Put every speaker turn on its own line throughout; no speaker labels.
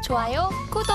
좋아요, 구독!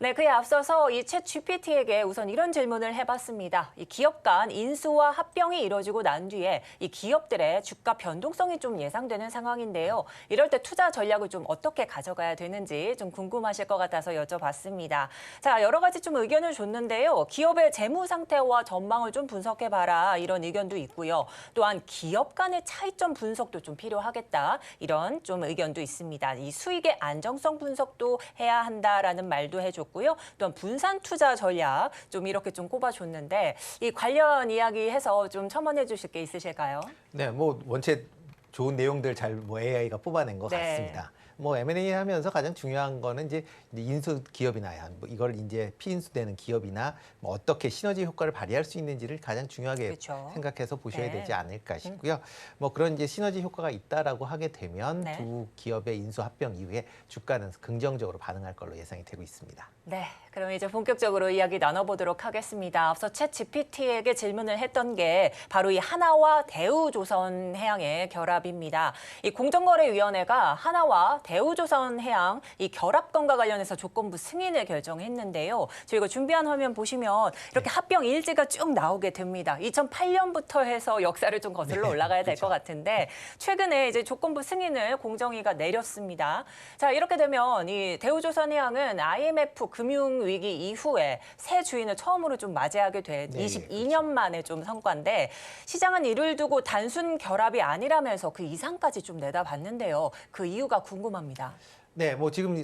네, 그에 앞서서 이 챗 GPT에게 우선 이런 질문을 해봤습니다. 이 기업 간 인수와 합병이 이뤄지고 난 뒤에 이 기업들의 주가 변동성이 좀 예상되는 상황인데요. 이럴 때 투자 전략을 좀 어떻게 가져가야 되는지 좀 궁금하실 것 같아서 여쭤봤습니다. 자, 여러 가지 좀 의견을 줬는데요. 기업의 재무 상태와 전망을 좀 분석해봐라 이런 의견도 있고요. 또한 기업 간의 차이점 분석도 좀 필요하겠다 이런 좀 의견도 있습니다. 이 수익의 안정성 분석도 해야 한다라는 말도 해줬고. 또한 분산 투자 전략 좀 이렇게 좀 꼽아줬는데 이 관련 이야기 해서 좀 첨언해 주실 게 있으실까요?
네, 뭐 원체 좋은 내용들 잘 AI가 뽑아낸 것
네.
같습니다. 뭐 M&A 하면서 가장 중요한 거는 이제 인수 기업이나 뭐 이걸 이제 피인수되는 기업이나 뭐 어떻게 시너지 효과를 발휘할 수 있는지를 가장 중요하게
그렇죠.
생각해서 보셔야
네.
되지 않을까 싶고요. 뭐 그런 이제 시너지 효과가 있다라고 하게 되면
네.
두 기업의 인수 합병 이후에 주가는 긍정적으로 반응할 걸로 예상이 되고 있습니다.
네, 그럼 이제 본격적으로 이야기 나눠보도록 하겠습니다. 앞서 챗 GPT에게 질문을 했던 게 바로 이 하나와 대우조선해양의 결합입니다. 이 공정거래위원회가 하나와 대우조선해양 이 결합 건과 관련해서 조건부 승인을 결정했는데요. 저희가 준비한 화면 보시면 이렇게 합병 일지가 쭉 나오게 됩니다. 2008년부터 해서 역사를 좀 거슬러 올라가야 될 것 같은데 최근에 이제 조건부 승인을 공정위가 내렸습니다. 자, 이렇게 되면 이 대우조선해양은 IMF 금융위기 이후에 새 주인을 처음으로 좀 맞이하게 된 22년 만에 좀 성과인데 시장은 이를 두고 단순 결합이 아니라면서 그 이상까지 좀 내다봤는데요. 그 이유가 궁금합니다.
네, 뭐 지금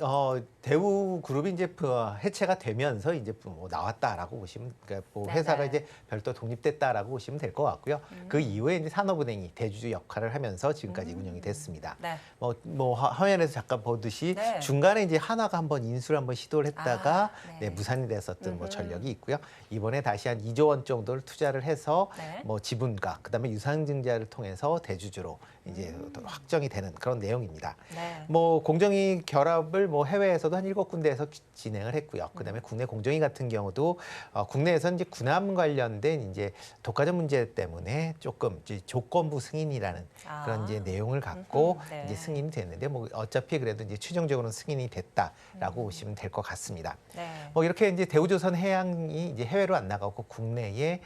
대우그룹이 이제 해체가 되면서 이제 뭐 나왔다라고 보시면, 그러니까 뭐 회사가 이제 별도 독립됐다라고 보시면 될 것 같고요. 그 이후에 이제 산업은행이 대주주 역할을 하면서 지금까지 운영이 됐습니다.
네.
뭐 화면에서 잠깐 보듯이
네.
중간에 이제 하나가 한번 인수를 한번 시도를 했다가
네.
무산이 됐었던 뭐 전력이 있고요. 이번에 다시 한 2조 원 정도를 투자를 해서
네.
뭐 지분과 그다음에 유상증자를 통해서 대주주로 이제 확정이 되는 그런 내용입니다.
네.
뭐 공정위 결합을 뭐 해외에서도 한 7군데에서 진행을 했고요. 그다음에 국내 공정위 같은 경우도 국내에서 이제 군함 관련된 이제 독과점 문제 때문에 조금 이제 조건부 승인이라는 그런 이제 내용을 갖고
네.
이제 승인이 됐는데 뭐 어차피 그래도 이제 최종적으로는 승인이 됐다라고 보시면 될 것 같습니다.
네.
뭐 이렇게 이제 대우조선해양이 이제 해외로 안 나가고 국내에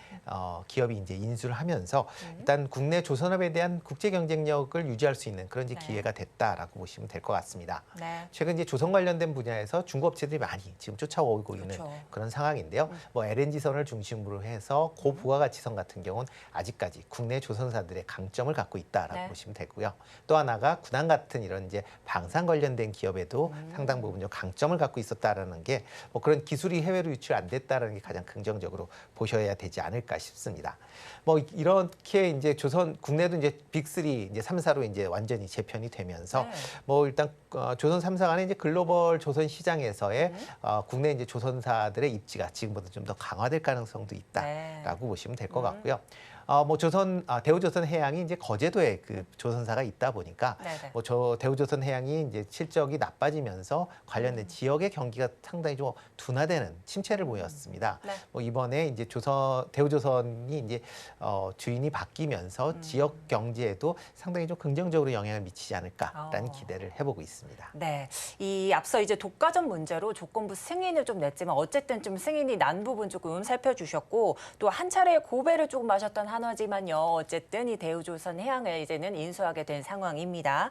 기업이 이제 인수를 하면서 일단 국내 조선업에 대한 국제 경쟁력을 유지할 수 있는 그런 이제 기회가 됐다라고 보시면 될 것 같습니다.
네.
최근 이제 조선 관련된 분야에서 중국업체들이 많이 지금 쫓아오고 있는 그런 상황인데요. 뭐 LNG선을 중심으로 해서 고부가가치선 같은 경우는 아직까지 국내 조선사들의 강점을 갖고 있다라고 보시면 되고요. 또 하나가 군함 같은 이런 이제 방산 관련된 기업에도 상당 부분 강점을 갖고 있었다라는 게 뭐 그런 기술이 해외로 유출 안 됐다라는 게 가장 긍정적으로 보셔야 되지 않을까 싶습니다. 뭐 이렇게 이제 국내도 이제 빅3 이제 3사로 이제 완전히 재편이 되면서 뭐 일단 조선 3사 간의 이제 글로벌 조선 시장에서의 국내 이제 조선사들의 입지가 지금보다 좀 더 강화될 가능성도 있다라고 보시면 될 것 같고요. 뭐 대우조선해양이 이제 거제도에 그 조선사가 있다 보니까 뭐 대우조선해양이 이제 실적이 나빠지면서 관련된 지역의 경기가 상당히 좀 둔화되는 침체를 보였습니다. 뭐 이번에 이제 대우조선이 이제 주인이 바뀌면서 지역 경제에도 상당히 좀 긍정적으로 영향을 미치지 않을까라는 기대를 해보고 있습니다.
네, 이 앞서 이제 독과점 문제로 조건부 승인을 좀 냈지만 어쨌든 좀 승인이 난 부분 조금 살펴주셨고 또 한 차례 고배를 조금 마셨던 한화지만요. 어쨌든 이 대우조선해양을 이제는 인수하게 된 상황입니다.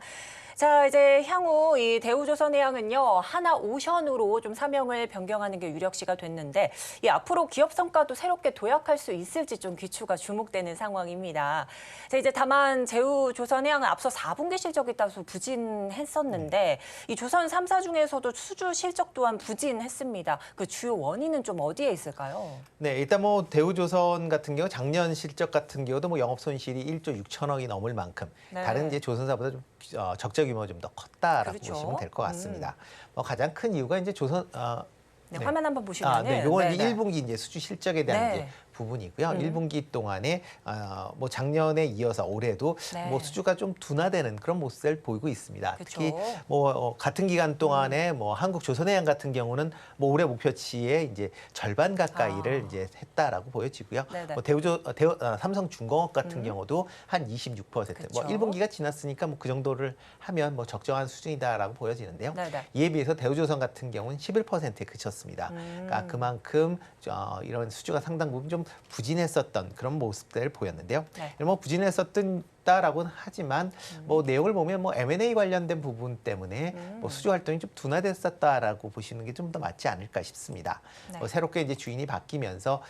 자, 이제 향후 이 대우조선해양은요, 하나오션으로 좀 사명을 변경하는 게 유력시가 됐는데, 이 앞으로 기업 성과도 새롭게 도약할 수 있을지 좀 귀추가 주목되는 상황입니다. 자, 이제 다만 대우조선해양은 앞서 4분기 실적이 다소 부진했었는데, 이 조선 3사 중에서도 수주 실적 또한 부진했습니다. 그 주요 원인은 좀 어디에 있을까요?
네, 일단 뭐 대우조선 같은 경우 작년 실적 같은 경우도 뭐 영업 손실이 1조 6천억이 넘을 만큼 다른 이제 조선사보다 좀 적적 규모가 좀 더 컸다라고 보시면 될 것 같습니다. 뭐 가장 큰 이유가 이제
화면 한번 보시면은
요거는 1분기 이제 수주 실적에 대한 이제 부분이고요. 1분기 동안에 뭐 작년에 이어서 올해도
네.
뭐 수주가 좀 둔화되는 그런 모습을 보이고 있습니다.
그쵸.
특히 뭐 같은 기간 동안에 뭐 한국조선해양 같은 경우는 뭐 올해 목표치의 이제 절반 가까이를 이제 했다라고 보여지고요.
네네.
뭐 삼성중공업 같은 경우도 한 26%. 뭐
그쵸.
1분기가 지났으니까 뭐 그 정도를 하면 뭐 적정한 수준이다라고 보여지는데요.
네네.
이에 비해서 대우조선 같은 경우는 11%에 그쳤습니다. 그러니까 그만큼 이런 수주가 상당 부분 좀 부진했었던 그런 모습들을 보였는데요.
네.
뭐 부진했었다라고는 하지만 뭐 내용을 보면 뭐 M&A 관련된 부분 때문에 뭐 수주 활동이 좀 둔화됐었다라고 보시는 게 좀 더 맞지 않을까 싶습니다.
네.
뭐 새롭게 이제 주인이 바뀌면서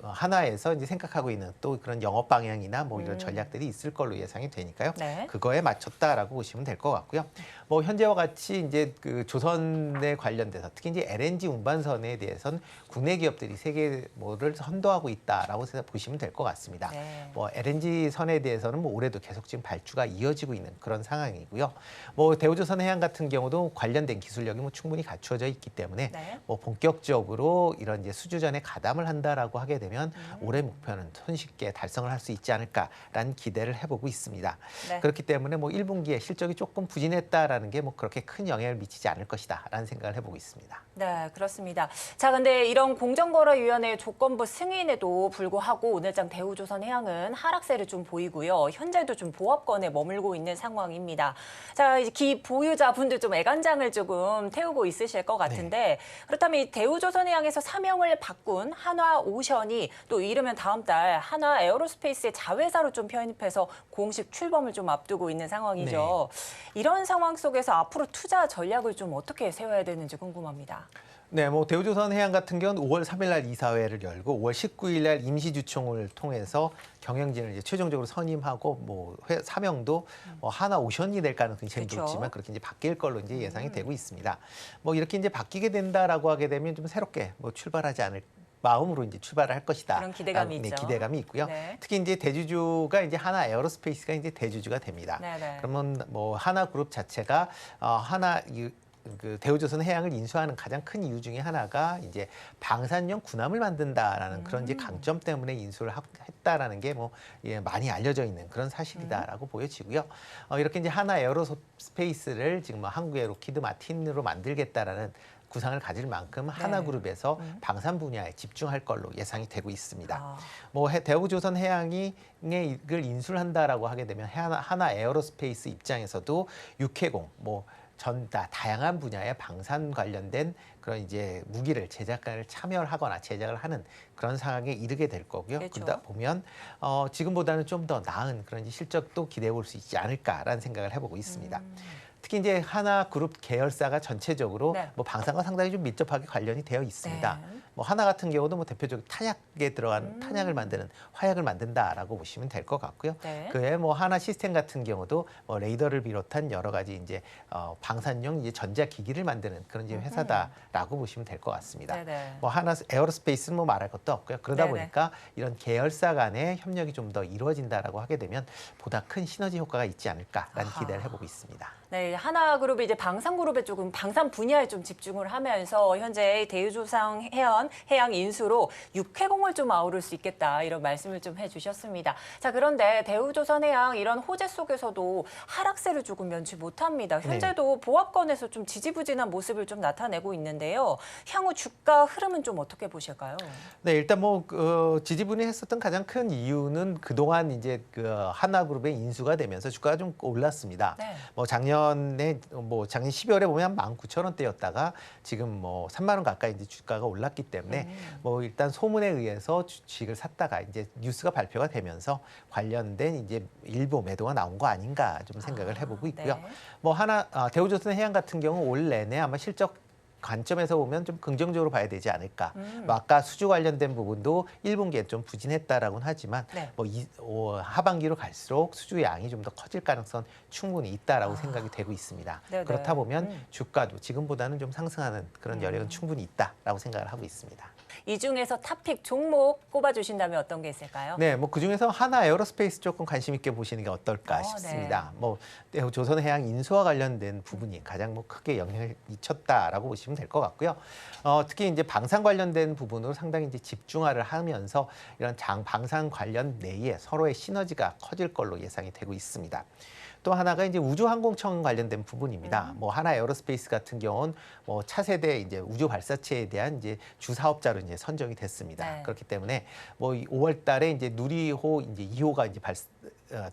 하나에서 이제 생각하고 있는 또 그런 영업 방향이나 뭐 이런 전략들이 있을 걸로 예상이 되니까요.
네.
그거에 맞췄다라고 보시면 될 것 같고요. 뭐 현재와 같이 이제 그 조선에 관련돼서 특히 이제 LNG 운반선에 대해서는 국내 기업들이 세계 뭐를 선도하고 있다라고 보시면 될 것 같습니다.
네.
뭐 LNG 선에 대해서는 뭐 올해도 계속 지금 발주가 이어지고 있는 그런 상황이고요. 뭐 대우조선해양 같은 경우도 관련된 기술력이 뭐 충분히 갖추어져 있기 때문에
네.
뭐 본격적으로 이런 이제 수주전에 가담을 한다라고 하게 되면 올해 목표는 손쉽게 달성을 할 수 있지 않을까라는 기대를 해보고 있습니다.
네.
그렇기 때문에 뭐 1분기에 실적이 조금 부진했다라는 게 뭐 그렇게 큰 영향을 미치지 않을 것이다라는 생각을 해보고 있습니다.
네, 그렇습니다. 자, 근데 이런 공정거래위원회 조건부 승인에도 불구하고 오늘장 대우조선해양은 하락세를 좀 보이고요. 현재도 좀 보합권에 머물고 있는 상황입니다. 자, 이제 기 보유자분들 좀 애간장을 조금 태우고 있으실 것 같은데 그렇다면 이 대우조선해양에서 사명을 바꾼 한화오션이 또 이르면 다음 달 한화에어로스페이스의 자회사로 좀 편입해서 공식 출범을 좀 앞두고 있는 상황이죠. 이런 상황 속에서 앞으로 투자 전략을 좀 어떻게 세워야 되는지 궁금합니다.
네, 뭐 대우조선해양 같은 경우는 5월 3일 날 이사회를 열고 5월 19일 날 임시주총을 통해서 경영진을 이제 최종적으로 선임하고 뭐 사명도 하나오션이 될 가능성이 제일
그쵸.
높지만 그렇게 이제 바뀔 걸로 이제 예상이 되고 있습니다. 뭐 이렇게 이제 바뀌게 된다라고 하게 되면 좀 새롭게 뭐 출발하지 않을 마음으로 이제 출발을 할 것이다.
그런 기대감이
네,
있죠.
기대감이 있고요.
네.
특히 이제 대주주가 이제 하나 에어로스페이스가 이제 대주주가 됩니다.
네네.
그러면 뭐 하나그룹 자체가 그 대우조선 해양을 인수하는 가장 큰 이유 중에 하나가 이제 방산용 군함을 만든다라는 그런 이제 강점 때문에 인수를 했다라는 게 뭐 많이 알려져 있는 그런 사실이다라고 보여지고요. 이렇게 이제 하나 에어로스페이스를 지금 뭐 한국의 로키드 마틴으로 만들겠다라는 구상을 가질 만큼 하나그룹에서 방산 분야에 집중할 걸로 예상이 되고 있습니다. 뭐 대우조선 해양이 이걸 인수를 한다라고 하게 되면 하나 에어로스페이스 입장에서도 육해공 뭐 다양한 분야의 방산 관련된 그런 이제 무기를 제작을 참여하거나 제작을 하는 그런 상황에 이르게 될 거고요.
그렇죠.
그러다 보면 지금보다는 좀 더 나은 그런 이제 실적도 기대해 볼 수 있지 않을까라는 생각을 해보고 있습니다. 특히 이제 하나그룹 계열사가 전체적으로 뭐 방산과 상당히 좀 밀접하게 관련이 되어 있습니다.
네.
뭐 하나 같은 경우도 뭐 대표적으로 탄약에 들어간 탄약을 만드는 화약을 만든다라고 보시면 될 것 같고요.
네.
그외 뭐 하나 시스템 같은 경우도 뭐 레이더를 비롯한 여러 가지 이제 방산용 이제 전자기기를 만드는 그런 이제 회사다라고 보시면 될 것 같습니다.
네네.
뭐 하나 에어로스페이스는 뭐 말할 것도 없고요. 그러다
네네.
보니까 이런 계열사 간의 협력이 좀 더 이루어진다라고 하게 되면 보다 큰 시너지 효과가 있지 않을까라는 기대를 해보고 있습니다.
네, 하나그룹이 이제 방산그룹에 조금 방산 분야에 좀 집중을 하면서 현재 대우조선 해양 인수로 육해공을 좀 아우를 수 있겠다 이런 말씀을 좀 해주셨습니다. 자, 그런데 대우조선해양 이런 호재 속에서도 하락세를 조금 면치 못합니다. 현재도 보합권에서 좀 지지부진한 모습을 좀 나타내고 있는데요. 향후 주가 흐름은 좀 어떻게 보실까요?
네, 일단 뭐 지지부진했었던 가장 큰 이유는 그동안 이제 그 하나그룹의 인수가 되면서 주가가 좀 올랐습니다.
네.
뭐 작년 12월에 보면 19,000원대였다가 지금 뭐 3만 원 가까이 이제 주가가 올랐기 때문에 뭐 일단 소문에 의해서 주식을 샀다가 이제 뉴스가 발표가 되면서 관련된 이제 일부 매도가 나온 거 아닌가 좀 생각을 해보고 있고요.
네.
뭐 대우조선 해양 같은 경우 올 내내 아마 실적 관점에서 보면 좀 긍정적으로 봐야 되지 않을까. 뭐 아까 수주 관련된 부분도 1분기에 좀 부진했다라고는 하지만 뭐 하반기로 갈수록 수주 양이 좀 더 커질 가능성 충분히 있다라고 생각이 되고 있습니다.
네네.
그렇다 보면 주가도 지금보다는 좀 상승하는 그런 여력은 충분히 있다라고 생각을 하고 있습니다.
이 중에서 탑픽 종목 꼽아주신다면 어떤 게 있을까요?
네, 뭐 그중에서 하나 에어로스페이스 조금 관심 있게 보시는 게 어떨까
네.
싶습니다. 뭐 조선해양 인수와 관련된 부분이 가장 뭐 크게 영향을 미쳤다라고 보시면 될 것 같고요. 특히 이제 방산 관련된 부분으로 상당히 이제 집중화를 하면서 이런 방산 관련 내에 서로의 시너지가 커질 걸로 예상이 되고 있습니다. 또 하나가 이제 우주항공청 관련된 부분입니다. 뭐 하나 에어로스페이스 같은 경우는 뭐 차세대 이제 우주 발사체에 대한 이제 주사업자로 이제 선정이 됐습니다.
네.
그렇기 때문에 뭐 5월달에 이제 누리호 이제 2호가 이제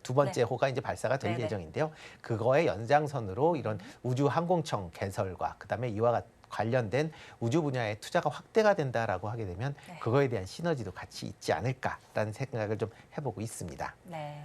두 번째 호가 이제 발사가 될
네네.
예정인데요. 그거의 연장선으로 이런 우주항공청 개설과 그다음에 이와 관련된 우주 분야의 투자가 확대가 된다라고 하게 되면
네.
그거에 대한 시너지도 같이 있지 않을까라는 생각을 좀 해보고 있습니다.
네.